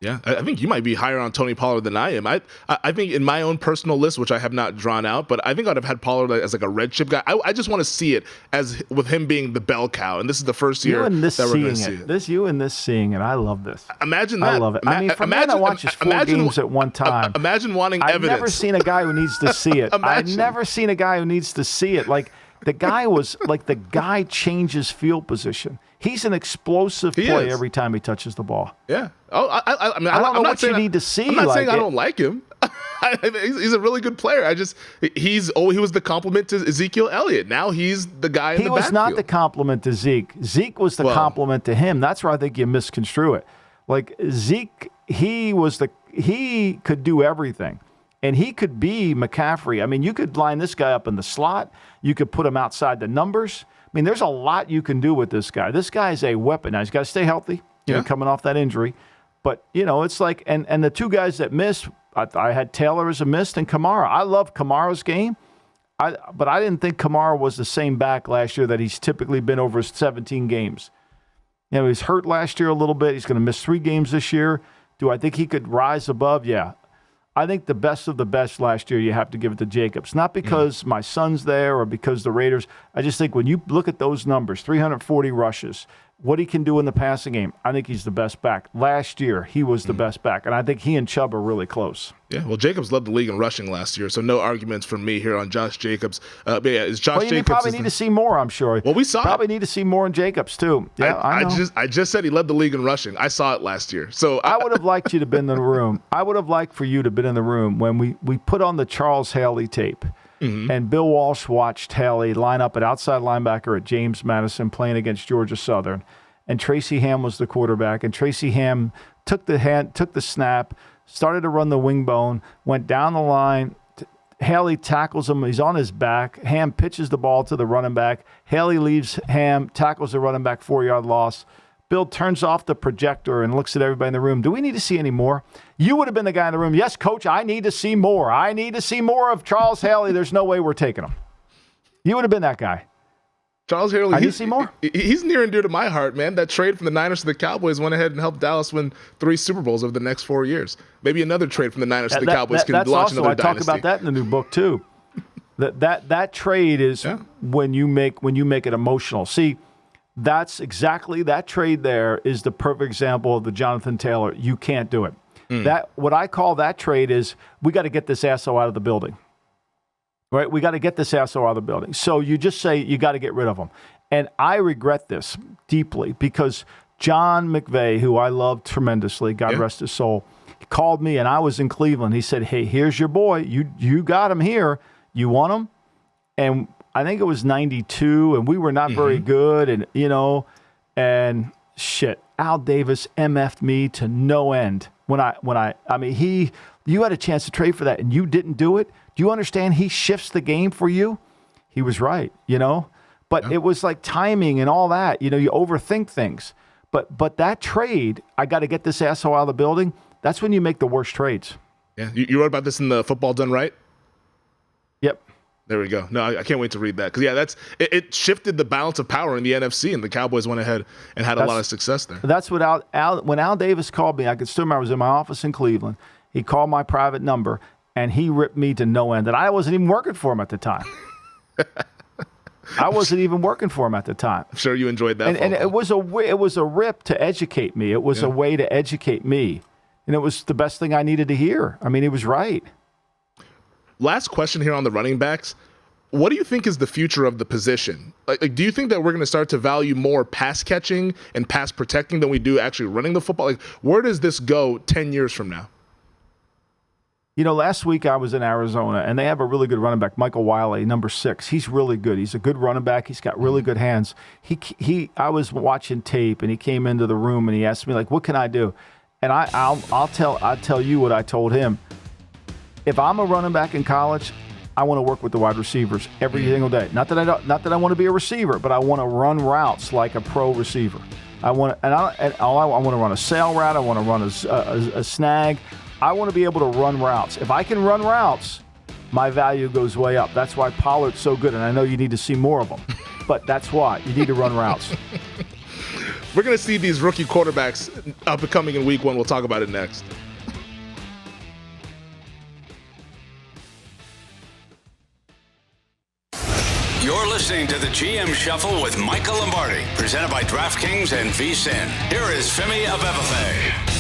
Yeah, I think you might be higher on Tony Pollard than I am. I think in my own personal list, which I have not drawn out, but I think I'd have had Pollard as like a red chip guy. I just want to see it as with him being the bell cow, and this is the first year that we're going to see it. You and this seeing it. I love this. Imagine that. I love it. I mean, for a man that watches four games at one time, imagine wanting evidence. I've never seen a guy who needs to see it. I've never seen a guy who needs to see it. Like the guy changes field position. He's an explosive play every time he touches the ball. Yeah. Oh, I mean, I don't know what you need to see. I'm not saying I don't like him. He's a really good player. He was the compliment to Ezekiel Elliott. Now he's the guy in the backfield. He was not the compliment to Zeke. Zeke was the compliment to him. That's where I think you misconstrue it. Like Zeke, he could do everything. And he could be McCaffrey. I mean, you could line this guy up in the slot. You could put him outside the numbers. I mean, there's a lot you can do with this guy. This guy's a weapon. Now, he's got to stay healthy, coming off that injury. But, it's like, and the two guys that missed, I had Taylor as a missed and Kamara. I love Kamara's game, but I didn't think Kamara was the same back last year that he's typically been over 17 games. He was hurt last year a little bit. He's going to miss 3 games this year. Do I think he could rise above? Yeah. I think the best of the best last year, you have to give it to Jacobs. Not because my son's there or because the Raiders. I just think when you look at those numbers, 340 rushes, what he can do in the passing game, I think he's the best back. Last year, he was the best back, and I think he and Chubb are really close. Yeah, well, Jacobs led the league in rushing last year, so no arguments from me here on Josh Jacobs. But yeah, is Josh Jacobs? You probably need to see more, I'm sure. Well, we saw probably need to see more in Jacobs too. Yeah, I know. I just said he led the league in rushing. I saw it last year, so I would have liked you to have been in the room. I would have liked for you to have been in the room when we put on the Charles Haley tape. And Bill Walsh watched Haley line up at outside linebacker at James Madison playing against Georgia Southern. And Tracy Ham was the quarterback. And Tracy Ham took the snap, started to run the wing bone, went down the line. Haley tackles him. He's on his back. Ham pitches the ball to the running back. Haley leaves Ham, tackles the running back, 4-yard loss. Bill turns off the projector and looks at everybody in the room. Do we need to see any more? You would have been the guy in the room. Yes, coach, I need to see more. I need to see more of Charles Haley. There's no way we're taking him. You would have been that guy. Charles Haley, I need to see more. He's near and dear to my heart, man. That trade from the Niners to the Cowboys went ahead and helped Dallas win 3 Super Bowls over the next 4 years. Maybe another trade from the Niners to the Cowboys can launch another dynasty. I talk about that in the new book too. That trade is when you make it emotional. See, that's exactly that trade there is the perfect example of the Jonathan Taylor. You can't do it. That what I call that trade is we got to get this asshole out of the building. Right? We got to get this asshole out of the building. So you just say you got to get rid of him. And I regret this deeply because John McVay, who I love tremendously, God rest his soul, called me and I was in Cleveland. He said, "Hey, here's your boy. You got him here. You want him?" And I think it was 92, and we were not very good, and and shit. Al Davis MF'd me to no end you had a chance to trade for that, and you didn't do it. Do you understand? He shifts the game for you. He was right, But it was like timing and all that. You overthink things. But that trade, I got to get this asshole out of the building. That's when you make the worst trades. Yeah, you wrote about this in the Football Done Right. Yep. There we go. No, I can't wait to read that because it shifted the balance of power in the NFC, and the Cowboys went ahead and had a lot of success there. That's what when Al Davis called me. I could still remember I was in my office in Cleveland. He called my private number and he ripped me to no end. And I wasn't even working for him at the time. I wasn't even working for him at the time. I'm sure you enjoyed that. And it was a rip to educate me. It was a way to educate me, and it was the best thing I needed to hear. I mean, he was right. Last question here on the running backs. What do you think is the future of the position? Like, do you think that we're going to start to value more pass catching and pass protecting than we do actually running the football? Like, where does this go 10 years from now? Last week I was in Arizona, and they have a really good running back, Michael Wiley, number 6. He's really good. He's a good running back. He's got really good hands. I was watching tape, and he came into the room, and he asked me, like, what can I do? And I'll tell you what I told him. If I'm a running back in college, I want to work with the wide receivers every single day. Not that I want to be a receiver, but I want to run routes like a pro receiver. I want to run a sail route. I want to run a snag. I want to be able to run routes. If I can run routes, my value goes way up. That's why Pollard's so good, and I know you need to see more of them. But that's why. You need to run routes. We're going to see these rookie quarterbacks up and coming in week 1. We'll talk about it next. You're listening to the GM Shuffle with Michael Lombardi, presented by DraftKings and VSiN. Here is Femi Abebefe.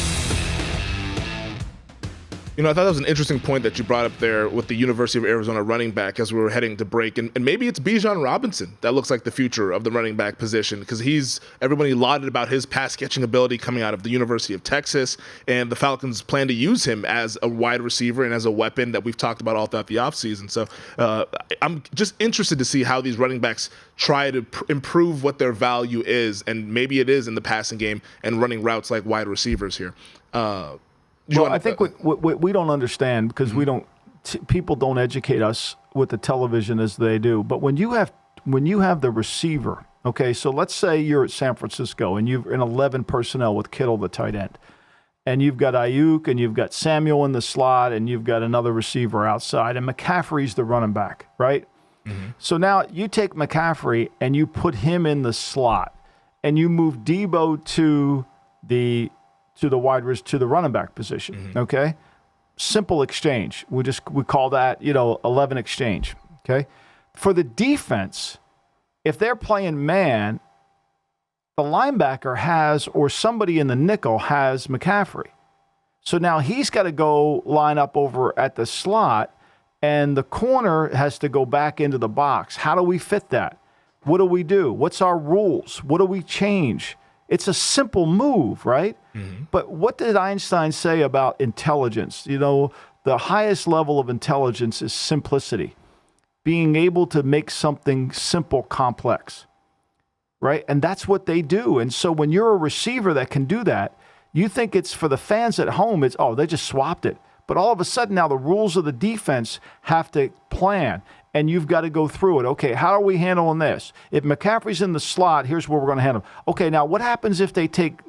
I thought that was an interesting point that you brought up there with the University of Arizona running back as we were heading to break. And maybe it's Bijan Robinson that looks like the future of the running back position because everybody lauded about his pass catching ability coming out of the University of Texas. And the Falcons plan to use him as a wide receiver and as a weapon that we've talked about all throughout the offseason. So I'm just interested to see how these running backs try to improve what their value is. And maybe it is in the passing game and running routes like wide receivers here. I think what we don't understand because people don't educate us with the television as they do. But when you have the receiver, okay, so let's say you're at San Francisco and you're in 11 personnel with Kittle, the tight end, and you've got Ayuk and you've got Samuel in the slot and you've got another receiver outside and McCaffrey's the running back, right? Mm-hmm. So now you take McCaffrey and you put him in the slot and you move Debo to the running back position, okay? Simple exchange. We call that, 11 exchange, okay? For the defense, if they're playing man, the linebacker has, or somebody in the nickel has McCaffrey. So now he's got to go line up over at the slot, and the corner has to go back into the box. How do we fit that? What do we do? What's our rules? What do we change? It's a simple move, right? Mm-hmm. But what did Einstein say about intelligence? You know, the highest level of intelligence is simplicity, being able to make something simple complex, right? And that's what they do. And so when you're a receiver that can do that, you think it's for the fans at home, it's, oh, they just swapped it. But all of a sudden now the rules of the defense have to plan, and you've got to go through it. Okay, how are we handling this? If McCaffrey's in the slot, here's where we're going to handle him. Okay, now what happens if they take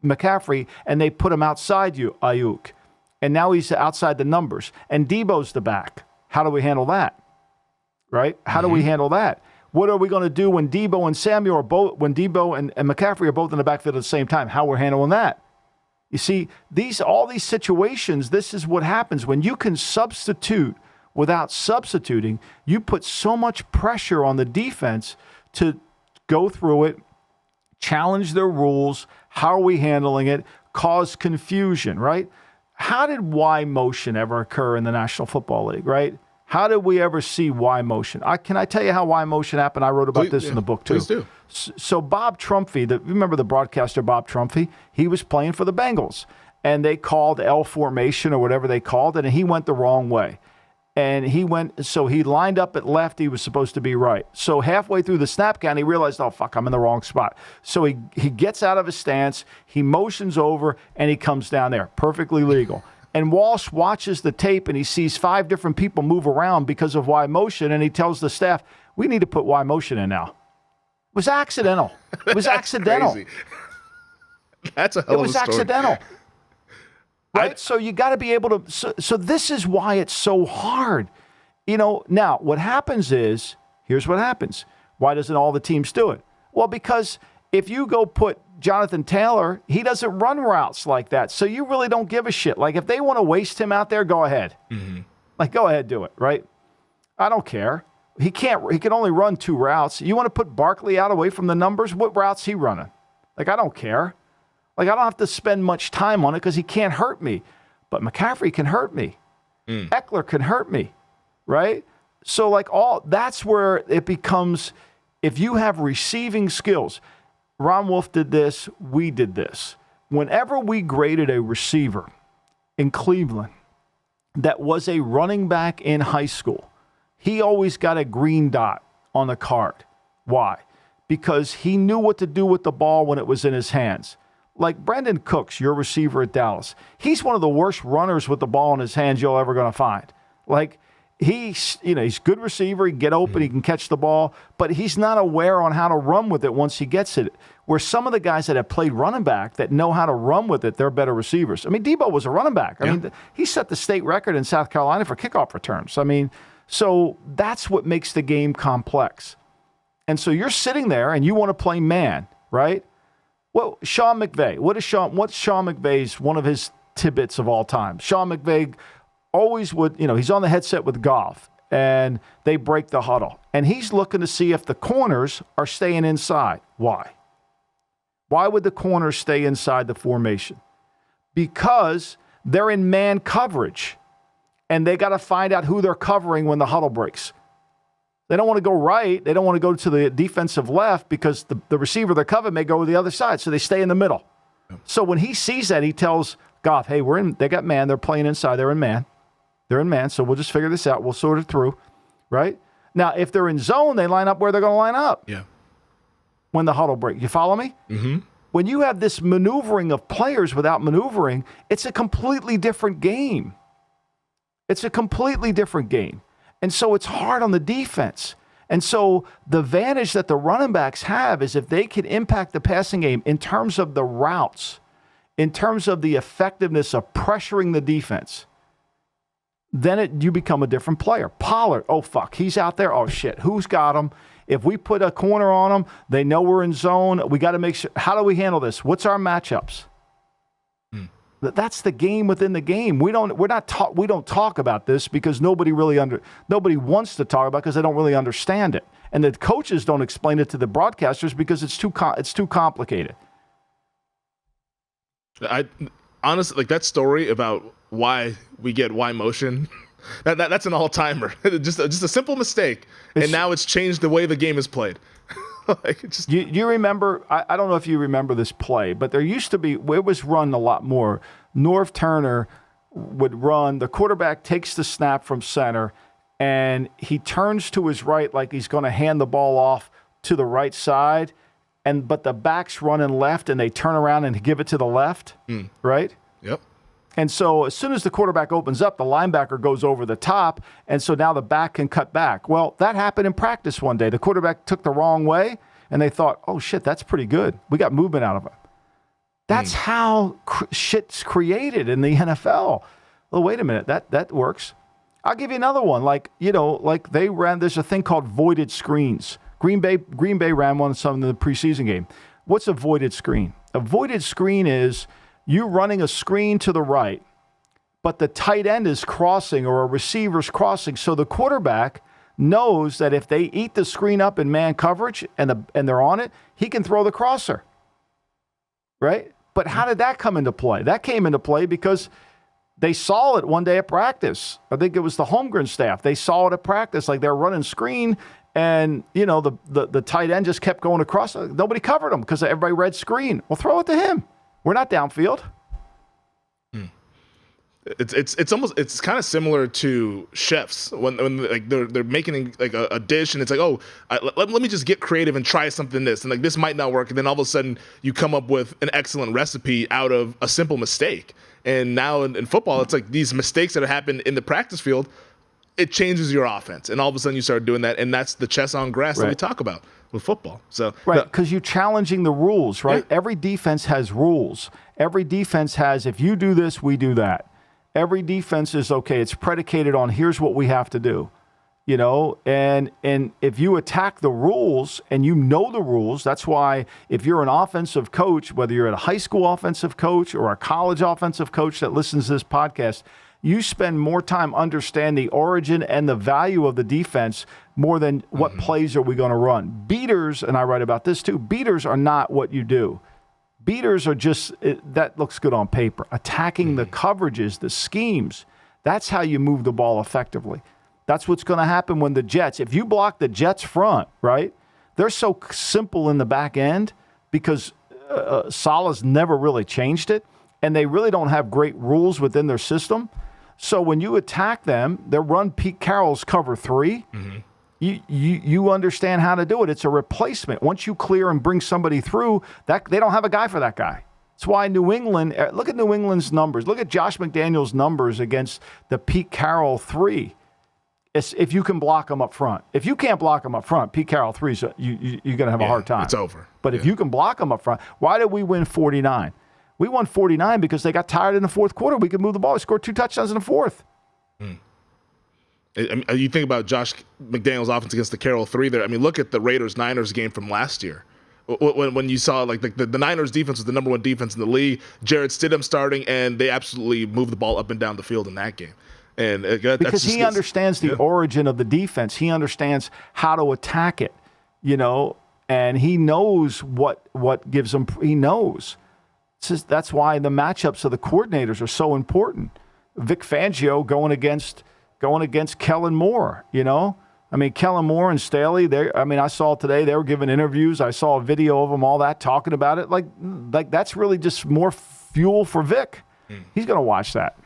McCaffrey and they put him outside you, Ayuk, and now he's outside the numbers, and Debo's the back? How do we handle that? Right? How do we handle that? What are we going to do when Debo and Samuel are both, when Debo and McCaffrey are both in the backfield at the same time? How we're handling that? You see, all these situations, this is what happens. When you can substitute without substituting, you put so much pressure on the defense to go through it, challenge their rules. How are we handling it? Cause confusion, right? How did Y motion ever occur in the National Football League, right? How did we ever see Y motion? Can I tell you how Y motion happened? I wrote about this in the book, too. Please do. So Bob Trumphy, remember the broadcaster Bob Trumphy? He was playing for the Bengals, and they called L formation or whatever they called it, and he went the wrong way. And he lined up at left. He was supposed to be right. So halfway through the snap count, he realized, oh, fuck, I'm in the wrong spot. So he gets out of his stance, he motions over, and he comes down there. Perfectly legal. And Walsh watches the tape, and he sees 5 different people move around because of Y motion, and he tells the staff, we need to put Y motion in now. It was accidental. It was accidental. Crazy. That's a hell of a story. It was accidental. Right? So you got to be able to. So this is why it's so hard. You know, now what happens is, here's what happens. Why doesn't all the teams do it? Well, because if you go put Jonathan Taylor, he doesn't run routes like that. So you really don't give a shit. Like, if they want to waste him out there, go ahead. Mm-hmm. Like, go ahead, do it, right? I don't care. He can only run 2 routes. You want to put Barkley out away from the numbers? What route's he running? Like, I don't care. Like, I don't have to spend much time on it because he can't hurt me. But McCaffrey can hurt me. Eckler can hurt me, right? So, like, that's where it becomes, if you have receiving skills. Ron Wolf did this. We did this. Whenever we graded a receiver in Cleveland that was a running back in high school, he always got a green dot on the card. Why? Because he knew what to do with the ball when it was in his hands. Like Brandon Cooks, your receiver at Dallas. He's one of the worst runners with the ball in his hands you're ever going to find. Like, he's a good receiver. He can get open. He can catch the ball. But he's not aware on how to run with it once he gets it. Where some of the guys that have played running back that know how to run with it, they're better receivers. I mean, Debo was a running back. I mean, he set the state record in South Carolina for kickoff returns. I mean, so that's what makes the game complex. And so you're sitting there and you want to play man, right? Well, Sean McVay. What's Sean McVay's, one of his tidbits of all time? Sean McVay always would, he's on the headset with Goff, and they break the huddle. And he's looking to see if the corners are staying inside. Why? Why would the corners stay inside the formation? Because they're in man coverage, and they got to find out who they're covering when the huddle breaks. They don't want to go right. They don't want to go to the defensive left because the receiver they're covering may go to the other side, so they stay in the middle. So when he sees that, he tells Goff, hey, they got man. They're playing inside. They're in man. They're in man, so we'll just figure this out. We'll sort it through, right? Now, if they're in zone, they line up where they're going to line up. Yeah. When the huddle breaks. You follow me? Mm-hmm. When you have this maneuvering of players without maneuvering, it's a completely different game. It's a completely different game. And so it's hard on the defense. And so the advantage that the running backs have is if they can impact the passing game in terms of the routes, in terms of the effectiveness of pressuring the defense, then you become a different player. Pollard, oh, fuck, he's out there. Oh, shit, who's got him? If we put a corner on him, they know we're in zone. We got to make sure. How do we handle this? What's our matchups? That's the game within the game. We don't talk about this because nobody wants to talk about it because they don't really understand it. And the coaches don't explain it to the broadcasters because it's too complicated. I honestly, like, that story about why we get Y motion, that's an all-timer. just a simple mistake, and now it's changed the way the game is played. Like, you remember, I don't know if you remember this play, but there used to be, it was run a lot more. Norv Turner would run, the quarterback takes the snap from center, and he turns to his right like he's going to hand the ball off to the right side, but the back's running left, and they turn around and give it to the left, right? Yep. And so as soon as the quarterback opens up, the linebacker goes over the top, and so now the back can cut back. Well, that happened in practice one day. The quarterback took the wrong way, and they thought, oh, shit, that's pretty good. We got movement out of him. That's how shit's created in the NFL. Well, wait a minute, that works. I'll give you another one. Like they ran, there's a thing called voided screens. Green Bay ran one in the preseason game. What's a voided screen? A voided screen is you running a screen to the right, but the tight end is crossing or a receiver's crossing. So the quarterback knows that if they eat the screen up in man coverage and they're on it, he can throw the crosser. Right? But how did that come into play? That came into play because they saw it one day at practice. I think it was the Holmgren staff. They saw it at practice, like they're running screen, and the tight end just kept going across. Nobody covered him because everybody read screen. Well, throw it to him. We're not downfield. It's kind of similar to chefs when like they're making like a dish, and it's like, let me just get creative and try something this, and like this might not work, and then all of a sudden you come up with an excellent recipe out of a simple mistake. And now in football, it's like these mistakes that happen in the practice field, it changes your offense, and all of a sudden you start doing that, and that's the chess on grass that we talk about with football. So because you're challenging the rules, right? Yeah. Every defense has rules. Every defense has, if you do this, we do that. Every defense is, okay, it's predicated on here's what we have to do, and if you attack the rules and you know the rules, that's why if you're an offensive coach, whether you're a high school offensive coach or a college offensive coach that listens to this podcast, you spend more time understanding the origin and the value of the defense more than what plays are we going to run. Beaters, and I write about this too, beaters are not what you do. Beaters are just, that looks good on paper. Attacking the coverages, the schemes, that's how you move the ball effectively. That's what's going to happen when the Jets, if you block the Jets front, right, they're so simple in the back end because Salah's never really changed it, and they really don't have great rules within their system. So when you attack them, they run Pete Carroll's cover 3. You understand how to do it. It's a replacement. Once you clear and bring somebody through, that they don't have a guy for that guy. That's why New England, look at New England's numbers. Look at Josh McDaniels' numbers against the Pete Carroll 3. If you can block them up front. If you can't block them up front, Pete Carroll 3, so you're going to have a hard time. It's over. But if you can block them up front, why did we win 49? We won 49 because they got tired in the fourth quarter. We could move the ball. We scored 2 touchdowns in the fourth. You think about Josh McDaniels' offense against the Carroll 3 there. I mean, look at the Raiders-Niners game from last year. When you saw like the Niners defense was the number 1 defense in the league, Jarrett Stidham starting, and they absolutely moved the ball up and down the field in that game. And because he understands the origin of the defense. He understands how to attack it, and he knows what gives him. He knows. That's why the matchups of the coordinators are so important. Vic Fangio going against Kellen Moore, I mean, Kellen Moore and Staley, I saw today they were giving interviews. I saw a video of them, all that, talking about it. Like that's really just more fuel for Vic. He's going to watch that.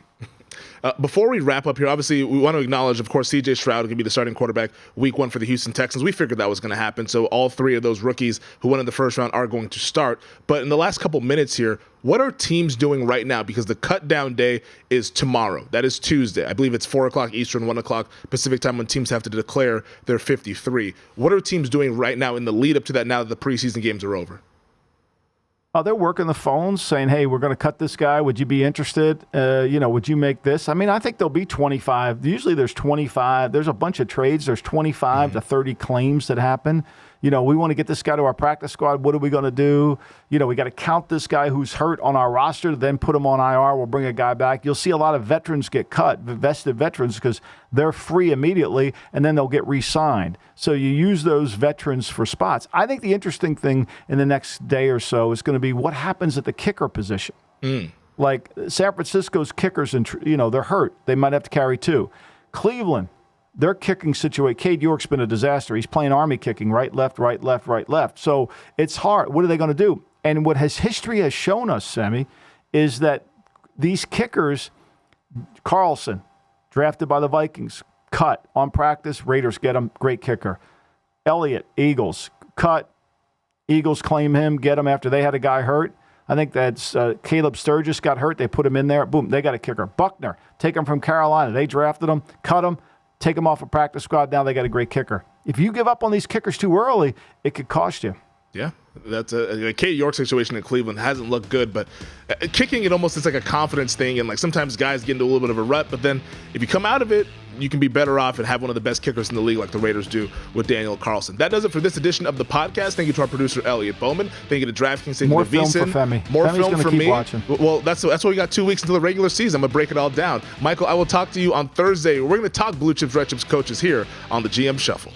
Before we wrap up here, obviously, we want to acknowledge, of course, C.J. Stroud can be the starting quarterback week 1 for the Houston Texans. We figured that was going to happen, so all 3 of those rookies who went in the first round are going to start. But in the last couple minutes here, what are teams doing right now? Because the cut-down day is tomorrow. That is Tuesday. I believe it's 4 o'clock Eastern, 1 o'clock Pacific time when teams have to declare their 53. What are teams doing right now in the lead-up to that now that the preseason games are over? They're working the phones saying, hey, we're going to cut this guy. Would you be interested? Would you make this? I mean, I think there'll be 25. Usually there's 25. There's a bunch of trades. There's 25 to 30 claims that happen. we want to get this guy to our practice squad. What are we going to do? We got to count this guy who's hurt on our roster, then put him on IR. We'll bring a guy back. You'll see a lot of veterans get cut, vested veterans, because they're free immediately, and then they'll get re-signed. So you use those veterans for spots. I think the interesting thing in the next day or so is going to be what happens at the kicker position. Like San Francisco's kickers, and they're hurt. They might have to carry 2. Cleveland, their kicking situation, Cade York's been a disaster. He's playing Army kicking, right, left, right, left, right, left. So it's hard. What are they going to do? And what history has shown us, Femi, is that these kickers, Carlson, drafted by the Vikings, cut on practice. Raiders get him, great kicker. Elliott, Eagles, cut. Eagles claim him, get him after they had a guy hurt. I think that's Caleb Sturgis got hurt. They put him in there. Boom, they got a kicker. Buckner, take him from Carolina. They drafted him, cut him, take him off a practice squad. Now they got a great kicker. If you give up on these kickers too early, it could cost you. Yeah, that's a Cade York situation in Cleveland hasn't looked good, but kicking, it almost is like a confidence thing, and like sometimes guys get into a little bit of a rut, but then if you come out of it, you can be better off and have one of the best kickers in the league like the Raiders do with Daniel Carlson. That does it for this edition of the podcast. Thank you to our producer, Elliot Bowman. Thank you to DraftKings. Thank More you to film VSiN. for Femi. More Femi's film for keep me. Watching. Well, that's why we got 2 weeks until the regular season. I'm going to break it all down. Michael, I will talk to you on Thursday. We're going to talk Blue Chips, Red Chips coaches here on the GM Shuffle.